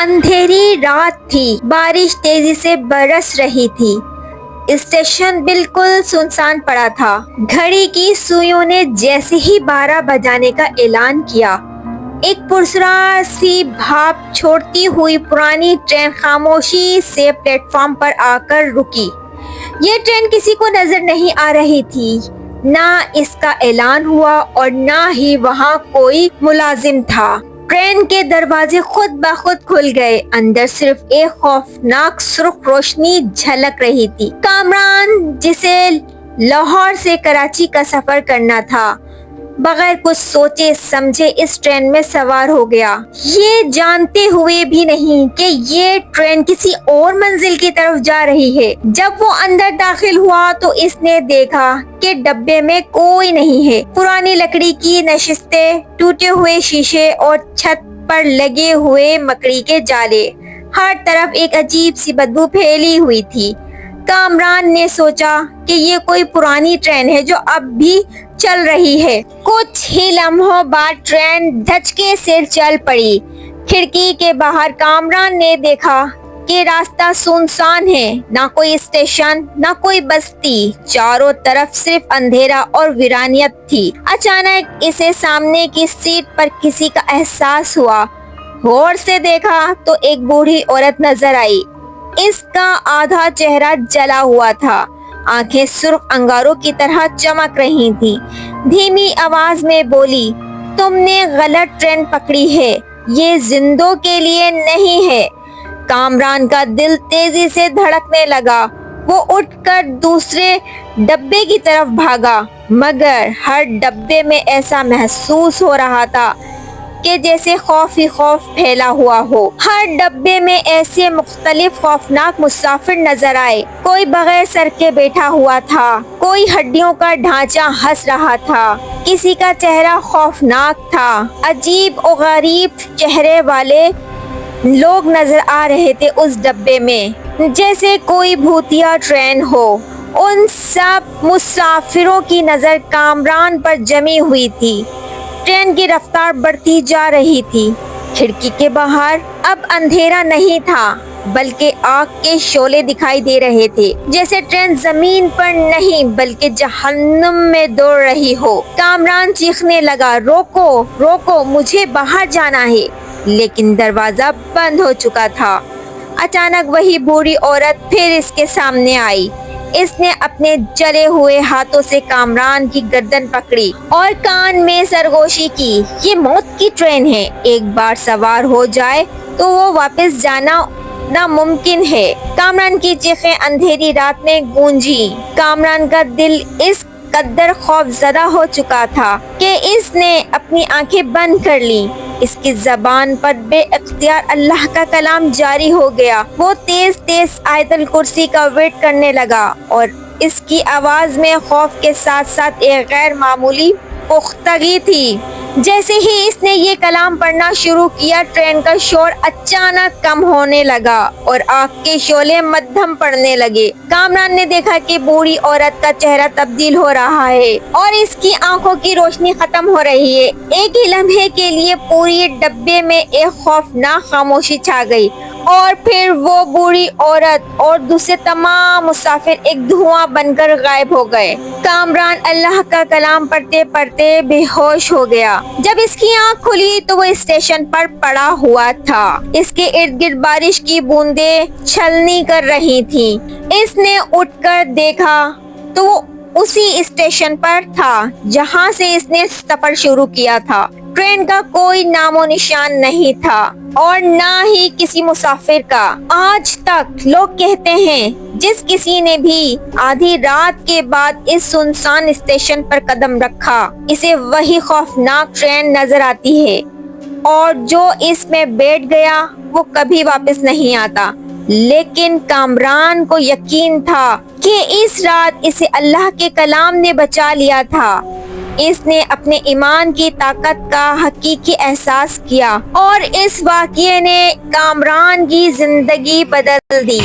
اندھیری رات تھی، بارش تیزی سے برس رہی تھی۔ اسٹیشن بالکل سنسان پڑا تھا۔ گھڑی کی سوئیوں نے جیسے ہی 12 بجانے کا اعلان کیا، ایک پراسرار سی بھاپ چھوڑتی ہوئی پرانی ٹرین خاموشی سے پلیٹ فارم پر آ کر رکی۔ یہ ٹرین کسی کو نظر نہیں آ رہی تھی، نہ اس کا اعلان ہوا اور نہ ہی وہاں کوئی ملازم تھا۔ ٹرین کے دروازے خود بخود کھل گئے، اندر صرف ایک خوفناک سرخ روشنی جھلک رہی تھی۔ کامران، جسے لاہور سے کراچی کا سفر کرنا تھا، بغیر کچھ سوچے سمجھے اس ٹرین میں سوار ہو گیا، یہ جانتے ہوئے بھی نہیں کہ یہ ٹرین کسی اور منزل کی طرف جا رہی ہے۔ جب وہ اندر داخل ہوا تو اس نے دیکھا کہ ڈبے میں کوئی نہیں ہے۔ پرانی لکڑی کی نشستیں، ٹوٹے ہوئے شیشے اور چھت پر لگے ہوئے مکڑی کے جالے، ہر طرف ایک عجیب سی بدبو پھیلی ہوئی تھی۔ کامران نے سوچا کہ یہ کوئی پرانی ٹرین ہے جو اب بھی چل رہی ہے۔ کچھ ہی لمحوں بعد ٹرین دھچکے سے چل پڑی۔ کھڑکی کے باہر کامران نے دیکھا کہ راستہ سنسان ہے، نہ کوئی اسٹیشن، نہ کوئی بستی، چاروں طرف صرف اندھیرا اور ویرانیت تھی۔ اچانک اسے سامنے کی سیٹ پر کسی کا احساس ہوا۔ غور سے دیکھا تو ایک بوڑھی عورت نظر آئی۔ اس کا آدھا چہرہ جلا ہوا تھا، آنکھیں سرخ انگاروں کی طرح چمک رہی تھیں۔ دھیمی آواز میں بولی، تم نے غلط ٹرین پکڑی ہے، یہ زندوں کے لیے نہیں ہے۔ کامران کا دل تیزی سے دھڑکنے لگا۔ وہ اٹھ کر دوسرے ڈبے کی طرف بھاگا، مگر ہر ڈبے میں ایسا محسوس ہو رہا تھا کہ جیسے خوف ہی خوف پھیلا ہوا ہو۔ ہر ڈبے میں ایسے مختلف خوفناک مسافر نظر آئے۔ کوئی بغیر سر کے بیٹھا ہوا تھا، کوئی ہڈیوں کا ڈھانچہ ہنس رہا تھا، کسی کا چہرہ خوفناک تھا۔ عجیب و غریب چہرے والے لوگ نظر آ رہے تھے اس ڈبے میں، جیسے کوئی بھوتیا ٹرین ہو۔ ان سب مسافروں کی نظر کامران پر جمی ہوئی تھی۔ ٹرین کی رفتار بڑھتی جا رہی تھی۔ کھڑکی کے باہر اب اندھیرا نہیں تھا، بلکہ آگ کے شعلے دکھائی دے رہے تھے، جیسے ٹرین زمین پر نہیں بلکہ جہنم میں دوڑ رہی ہو۔ کامران چیخنے لگا، روکو روکو، مجھے باہر جانا ہے، لیکن دروازہ بند ہو چکا تھا۔ اچانک وہی بوڑھی عورت پھر اس کے سامنے آئی۔ اس نے اپنے جلے ہوئے ہاتھوں سے کامران کی گردن پکڑی اور کان میں سرگوشی کی۔ یہ موت کی ٹرین ہے، ایک بار سوار ہو جائے تو وہ واپس جانا ناممکن ہے۔ کامران کی چیخیں اندھیری رات میں گونجی۔ کامران کا دل اس قدر خوف زدہ ہو چکا تھا کہ اس نے اپنی آنکھیں بند کر لیں۔ اس کی زبان پر بے اختیار اللہ کا کلام جاری ہو گیا۔ وہ تیز تیز آیت الکرسی کا ورد کرنے لگا اور اس کی آواز میں خوف کے ساتھ ساتھ ایک غیر معمولی پختگی تھی۔ جیسے ہی اس نے یہ کلام پڑھنا شروع کیا، ٹرین کا شور اچانک کم ہونے لگا اور آگ کے شعلے مدھم پڑنے لگے۔ کامران نے دیکھا کہ بوڑھی عورت کا چہرہ تبدیل ہو رہا ہے اور اس کی آنکھوں کی روشنی ختم ہو رہی ہے۔ ایک ہی لمحے کے لیے پوری ڈبے میں ایک خوفناک خاموشی چھا گئی اور پھر وہ بوڑھی عورت اور دوسرے تمام مسافر ایک دھواں بن کر غائب ہو گئے۔ کامران اللہ کا کلام پڑھتے پڑھتے بے ہوش ہو گیا۔ جب اس کی آنکھ کھلی تو وہ اسٹیشن پر پڑا ہوا تھا۔ اس کے ارد گرد بارش کی بوندیں چھلنی کر رہی تھیں۔ اس نے اٹھ کر دیکھا تو وہ اسی اسٹیشن پر تھا جہاں سے اس نے سفر شروع کیا تھا۔ ٹرین کا کوئی نام و نشان نہیں تھا اور نہ ہی کسی مسافر کا۔ آج تک لوگ کہتے ہیں جس کسی نے بھی آدھی رات کے بعد اس سنسان اسٹیشن پر قدم رکھا، اسے وہی خوفناک ٹرین نظر آتی ہے، اور جو اس میں بیٹھ گیا وہ کبھی واپس نہیں آتا۔ لیکن کامران کو یقین تھا کہ اس رات اسے اللہ کے کلام نے بچا لیا تھا۔ اس نے اپنے ایمان کی طاقت کا حقیقی احساس کیا اور اس واقعے نے کامران کی زندگی بدل دی۔